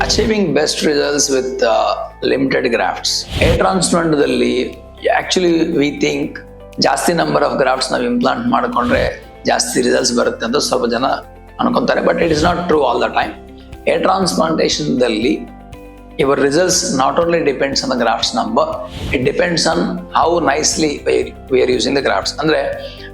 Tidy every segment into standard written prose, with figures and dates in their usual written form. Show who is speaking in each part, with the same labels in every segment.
Speaker 1: Achieving best results with limited grafts. Hair ಟ್ರಾನ್ಸ್ಪ್ಲಾಂಟ್ದಲ್ಲಿ actually we think ಜಾಸ್ತಿ number of grafts ನಾವು implant ಮಾಡಿಕೊಂಡ್ರೆ ಜಾಸ್ತಿ ರಿಸಲ್ಟ್ಸ್ ಬರುತ್ತೆ ಅಂತ ಸ್ವಲ್ಪ ಜನ ಅನ್ಕೊಂತಾರೆ. But it is not true all the time. Hair ಟ್ರಾನ್ಸ್ಪ್ಲಾಂಟೇಷನ್ದಲ್ಲಿ your results not only depends on the grafts number, it depends on how nicely we are using the grafts. ಅಂದ್ರೆ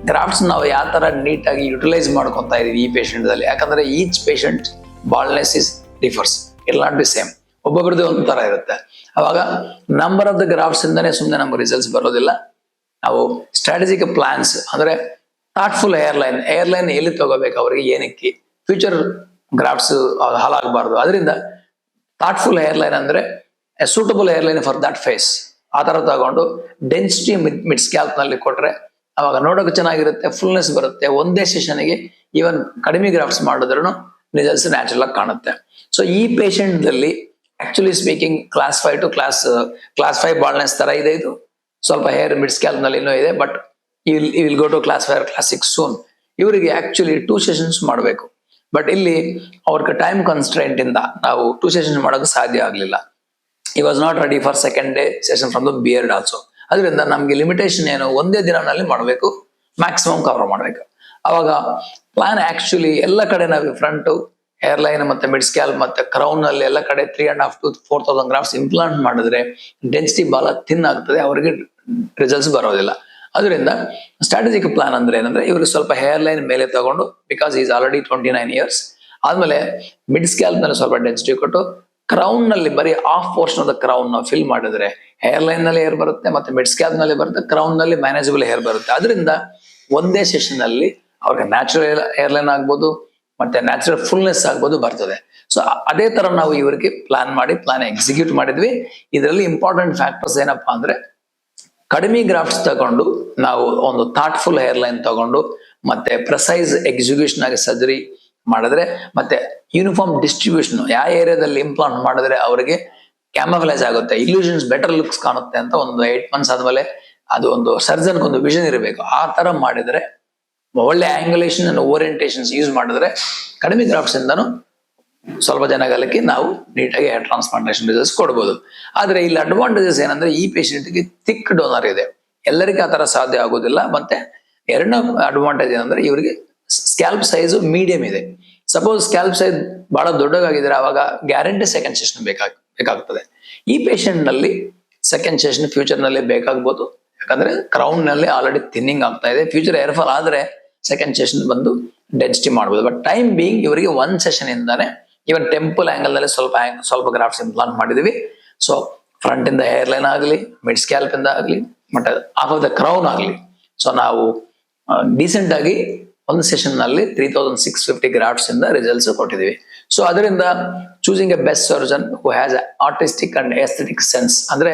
Speaker 1: ಗ್ರಾಫ್ಟ್ಸ್ ನಾವು ಯಾವ ತರ ನೀಟಾಗಿ ಯುಟಿಲೈಸ್ ಮಾಡ್ಕೊತಾ ಇದೀವಿ ಈ ಪೇಷಂಟ್ ದಲ್ಲಿ. ಯಾಕಂದ್ರೆ each patient baldness is differs, it not be same. ಒಬ್ಬೊಬ್ರದ್ದು ಒಂಥರ ಇರುತ್ತೆ. ಅವಾಗ ನಂಬರ್ ಆಫ್ ದ ಗ್ರಾಫ್ಟ್ಸ್ ಇಂದಾನೆ ಸುಮ್ಮನೆ ನಮ್ಗೆ ರಿಸಲ್ಟ್ಸ್ ಬರೋದಿಲ್ಲ. ನಾವು ಸ್ಟ್ರಾಟಜಿಕ್ ಪ್ಲಾನ್ಸ್ ಅಂದ್ರೆ ಥಾಟ್ಫುಲ್ ಏರ್ಲೈನ್ ಎಲ್ಲಿ ತಗೋಬೇಕು, ಅವ್ರಿಗೆ ಏನಕ್ಕೆ ಫ್ಯೂಚರ್ ಗ್ರಾಫ್ಟ್ಸ್ ಹಾಳಾಗಬಾರ್ದು. ಅದರಿಂದ ಥಾಟ್ಫುಲ್ ಏರ್ಲೈನ್ ಅಂದ್ರೆ suitable hairline for that face ಆ ತರ ತಗೊಂಡು ಡೆನ್ಸಿಟಿ ಮಿಡ್ ಸ್ಕ್ಯಾಲ್ಪ್ ನಲ್ಲಿ ಕೊಟ್ರೆ ಅವಾಗ ನೋಡೋಕೆ ಚೆನ್ನಾಗಿರುತ್ತೆ, ಫುಲ್ನೆಸ್ ಬರುತ್ತೆ. ಒಂದೇ ಸೆಷನ್ಗೆ ಈವನ್ ಕಡಿಮೆ ಗ್ರಾಫ್ಟ್ಸ್ ಮಾಡಿದ್ರು ರಿಸಲ್ಟ್ಸ್ ನ್ಯಾಚುರಲ್ ಆಗಿ ಕಾಣುತ್ತೆ. ಸೊ ಈ ಪೇಷಂಟ್ ದಲ್ಲಿ actually speaking class 5 to class 5 baldness ತರ ಇದೆ. ಇದು ಸ್ವಲ್ಪ ಹೇರ್ ಮಿಡ್ ಸ್ಕ್ಯಾಲ್ಪ್ ನಲ್ಲಿ ಇನ್ನೂ ಇದೆ. But will go to class 5 or class 6 soon. ಇವರಿಗೆ ಆಕ್ಚುಲಿ 2 ಸೆಷನ್ಸ್ ಮಾಡಬೇಕು. ಬಟ್ ಇಲ್ಲಿ ಅವ್ರಿಗೆ ಟೈಮ್ ಕನ್ಸ್ಟ್ರೆಂಟ್ ಇಂದ ನಾವು 2 ಸೆಷನ್ಸ್ ಮಾಡೋಕೆ ಸಾಧ್ಯ ಆಗ್ಲಿಲ್ಲ. ಈ was not ready for second day session from the beard also. ಅದರಿಂದ ನಮ್ಗೆ ಲಿಮಿಟೇಷನ್ ಏನು, ಒಂದೇ ದಿನದಲ್ಲಿ ಮಾಡಬೇಕು, ಮ್ಯಾಕ್ಸಿಮಮ್ ಕವರ್ ಮಾಡಬೇಕು. ಅವಾಗ ಪ್ಲಾನ್ ಆಕ್ಚುಲಿ ಎಲ್ಲ ಕಡೆ ನಾವು ಫ್ರಂಟ್ ಏರ್ಲೈನ್ ಮತ್ತೆ ಮಿಡ್ ಸ್ಕ್ಯಾಲ್ಪ್ ಮತ್ತೆ ಕ್ರೌನ್ ನಲ್ಲಿ ಎಲ್ಲ ಕಡೆ 3.5 to 4,000 ಗ್ರಾಫ್ಟ್ಸ್ ಇಂಪ್ಲಾಂಟ್ ಮಾಡಿದ್ರೆ ಡೆನ್ಸಿಟಿ ಬಹಳ ಥಿನ್ ಆಗ್ತದೆ, ಅವರಿಗೆ ರಿಸಲ್ಟ್ಸ್ ಬರೋದಿಲ್ಲ. ಅದರಿಂದ ಸ್ಟ್ರಾಟಜಿಕ್ ಪ್ಲಾನ್ ಅಂದ್ರೆ ಏನಂದ್ರೆ ಇವ್ರಿಗೆ ಸ್ವಲ್ಪ ಹೇರ್ ಲೈನ್ ಮೇಲೆ ತಗೊಂಡು, ಬಿಕಾಸ್ ಈಸ್ ಆಲ್ರೆಡಿ 29 years ಆದ್ಮೇಲೆ ಮಿಡ್ ಸ್ಕ್ಯಾಲ್ಪ್ ನಲ್ಲಿ ಸ್ವಲ್ಪ ಡೆನ್ಸಿಟಿ ಕೊಟ್ಟು ಕ್ರೌನ್ ನಲ್ಲಿ ಬರೀ half portion of the crown fill ಮಾಡಿದ್ರೆ ಹೇರ್ ಲೈನ್ ನಲ್ಲಿ ಹೇರ್ ಬರುತ್ತೆ, ಮತ್ತೆ ಮಿಡ್ ಸ್ಕ್ಯಾಲ್ಪ್ ನಲ್ಲಿ ಬರುತ್ತೆ, ಕ್ರೌನ್ ನಲ್ಲಿ ಮ್ಯಾನೇಜಬಲ್ ಹೇರ್ ಬರುತ್ತೆ. ಅದರಿಂದ ಒಂದೇ ಸೆಷನ್ ಅಲ್ಲಿ ಅವ್ರಿಗೆ ನ್ಯಾಚುರಲ್ ಹೇರ್ ಲೈನ್ ಆಗ್ಬೋದು, ಮತ್ತೆ ನ್ಯಾಚುರಲ್ ಫುಲ್ನೆಸ್ ಆಗ್ಬೋದು ಬರ್ತದೆ. ಸೊ ಅದೇ ತರ ನಾವು ಇವರಿಗೆ ಪ್ಲಾನ್ ಎಕ್ಸಿಕ್ಯೂಟ್ ಮಾಡಿದ್ವಿ. ಇದರಲ್ಲಿ ಇಂಪಾರ್ಟೆಂಟ್ ಫ್ಯಾಕ್ಟರ್ಸ್ ಏನಪ್ಪಾ ಅಂದ್ರೆ ಕಡಿಮೆ ಗ್ರಾಫ್ಟ್ಸ್ ತಗೊಂಡು ನಾವು ಒಂದು ಥಾಟ್ಫುಲ್ ಹೇರ್ ಲೈನ್ ತಗೊಂಡು ಮತ್ತೆ ಪ್ರೆಸೈಸ್ ಎಕ್ಸಿಕ್ಯೂಷನ್ ಆಗಿ ಸರ್ಜರಿ ಮಾಡಿದ್ರೆ, ಮತ್ತೆ ಯೂನಿಫಾರ್ಮ್ ಡಿಸ್ಟ್ರಿಬ್ಯೂಷನ್ ಯಾವ ಏರಿಯಾದಲ್ಲಿ ಇಂಪ್ಲಾಂಟ್ ಮಾಡಿದ್ರೆ ಅವರಿಗೆ ಕ್ಯಾಮಫ್ಲೈಸ್ ಆಗುತ್ತೆ, ಇಲ್ಯೂಷನ್ಸ್ ಬೆಟರ್ ಲುಕ್ಸ್ ಕಾಣುತ್ತೆ ಅಂತ ಒಂದು 8 months ಆದ್ಮೇಲೆ ಅದು ಒಂದು ಸರ್ಜನ್ ಒಂದು ವಿಷನ್ ಇರಬೇಕು. ಆ ತರ ಮಾಡಿದ್ರೆ ಒಳ್ಳೆ ಆಂಗುಲೇಷನ್ ಅಂಡ್ ಓರಿಯಂಟೇಷನ್ಸ್ ಯೂಸ್ ಮಾಡಿದ್ರೆ ಕಡಿಮೆ ಗ್ರಾಫ್ಟ್ಸ್ ಇಂದನು ಸ್ವಲ್ಪ ಜನಗಳಿಗೆ ನಾವು ನೀಟಾಗಿ ಹೇರ್ ಟ್ರಾನ್ಸ್ಪ್ಲಾಂಟೇಷನ್ ರಿಸಲ್ಟ್ಸ್ ಕೊಡ್ಬೋದು. ಆದ್ರೆ ಇಲ್ಲಿ ಅಡ್ವಾಂಟೇಜಸ್ ಏನಂದ್ರೆ ಈ ಪೇಷಂಟ್ಗೆ ಥಿಕ್ ಡೋನರ್ ಇದೆ, ಎಲ್ಲರಿಗೂ ಆ ತರ ಸಾಧ್ಯ ಆಗೋದಿಲ್ಲ. ಮತ್ತೆ ಎರಡನೇ ಅಡ್ವಾಂಟೇಜ್ ಏನಂದ್ರೆ ಇವರಿಗೆ ಸ್ಕ್ಯಾಲ್ಪ್ ಸೈಜ್ ಮೀಡಿಯಂ ಇದೆ. ಸಪೋಸ್ ಸ್ಕ್ಯಾಲ್ಪ್ ಸೈಜ್ ಬಹಳ ದೊಡ್ಡದಾಗಿದ್ರೆ ಅವಾಗ ಗ್ಯಾರಂಟಿ ಸೆಕೆಂಡ್ ಸೆಷನ್ ಬೇಕಾಗ್ತದೆ. ಈ ಪೇಷಂಟ್ ನಲ್ಲಿ ಸೆಕೆಂಡ್ ಸೆಷನ್ ಫ್ಯೂಚರ್ ನಲ್ಲಿ ಬೇಕಾಗ್ಬೋದು, ಯಾಕಂದ್ರೆ ಕ್ರೌನ್ ನಲ್ಲಿ ಆಲ್ರೆಡಿ ಥಿನ್ನಿಂಗ್ ಆಗ್ತಾ ಇದೆ. ಫ್ಯೂಚರ್ ಹೇರ್ ಫಾಲ್ ಆದ್ರೆ ಸೆಕೆಂಡ್ ಸೆಷನ್ ಬಂದು ಡೆನ್ಸಿಟಿ ಮಾಡ್ಬೋದು. ಬಟ್ ಟೈಮ್ ಬೀಯಿಂಗ್ ಇವರಿಗೆ 1 ಸೆಷನ್ ಇಂದಾನೆ ಇವನ್ ಟೆಂಪಲ್ ಆಂಗಲ್ ನಲ್ಲಿ ಸ್ವಲ್ಪ ಗ್ರಾಫ್ಟ್ಸ್ ಇಂಪ್ಲಾಂಟ್ ಮಾಡಿದೀವಿ. ಸೊ ಫ್ರಂಟ್ ಇಂದ ಹೇರ್ ಲೈನ್ ಆಗಲಿ, ಮಿಡ್ ಸ್ಕ್ಯಾಲ್ಪ್ ಇಂದ ಆಗಲಿ, ಮತ್ತೆ ಆಫ್ ಆಫ್ ದ ಕ್ರೌನ್ ಆಗಲಿ, ಸೊ ನಾವು ಡೀಸೆಂಟ್ ಆಗಿ ಒಂದು ಸೆಷನ್ ನಲ್ಲಿ 3,650 ಗ್ರಾಫ್ಟ್ಸ್ ಇಂದ ರಿಸಲ್ಟ್ಸ್ ಕೊಟ್ಟಿದೀವಿ. ಸೊ ಅದರಿಂದ choosing A best surgeon who has artistic and aesthetic sense, ಅಂದ್ರೆ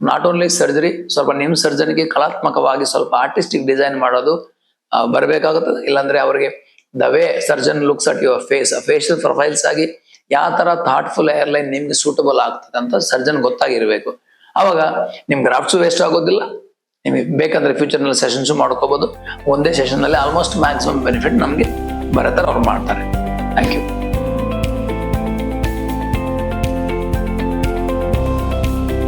Speaker 1: ನಾಟ್ ಓನ್ಲಿ ಸರ್ಜರಿ, ಸ್ವಲ್ಪ ನಿಮ್ ಸರ್ಜನ್ಗೆ ಕಲಾತ್ಮಕವಾಗಿ ಸ್ವಲ್ಪ ಆರ್ಟಿಸ್ಟಿಕ್ ಡಿಸೈನ್ ಮಾಡೋದು ಬರಬೇಕಾಗುತ್ತದೆ. ಇಲ್ಲಾಂದ್ರೆ ಅವರಿಗೆ the way surgeon looks at your face, facial profiles ಆಗಿ ಯಾವ ತರ ಥಾಟ್ಫುಲ್ ಏರ್ಲೈನ್ ನಿಮ್ಗೆ ಸೂಟಬಲ್ ಆಗ್ತದೆ ಅಂತ ಸರ್ಜನ್ ಗೊತ್ತಾಗಿರ್ಬೇಕು. ಅವಾಗ ನಿಮ್ ಗ್ರಾಫ್ಟ್ಸ್ ವೇಸ್ಟ್ ಆಗೋದಿಲ್ಲ. ನಿಮಗೆ ಬೇಕಂದ್ರೆ ಫ್ಯೂಚರ್ ನಲ್ಲಿ ಸೆಷನ್ಸ್ ಮಾಡ್ಕೋಬಹುದು. ಒಂದೇ ಸೆಷನ್ ನಲ್ಲಿ ಆಲ್ಮೋಸ್ಟ್ ಮ್ಯಾಕ್ಸಿಮಮ್ ಬೆನಿಫಿಟ್ ನಮ್ಗೆ ಬರೋ ತರ ಅವ್ರು ಮಾಡ್ತಾರೆ. Thank you.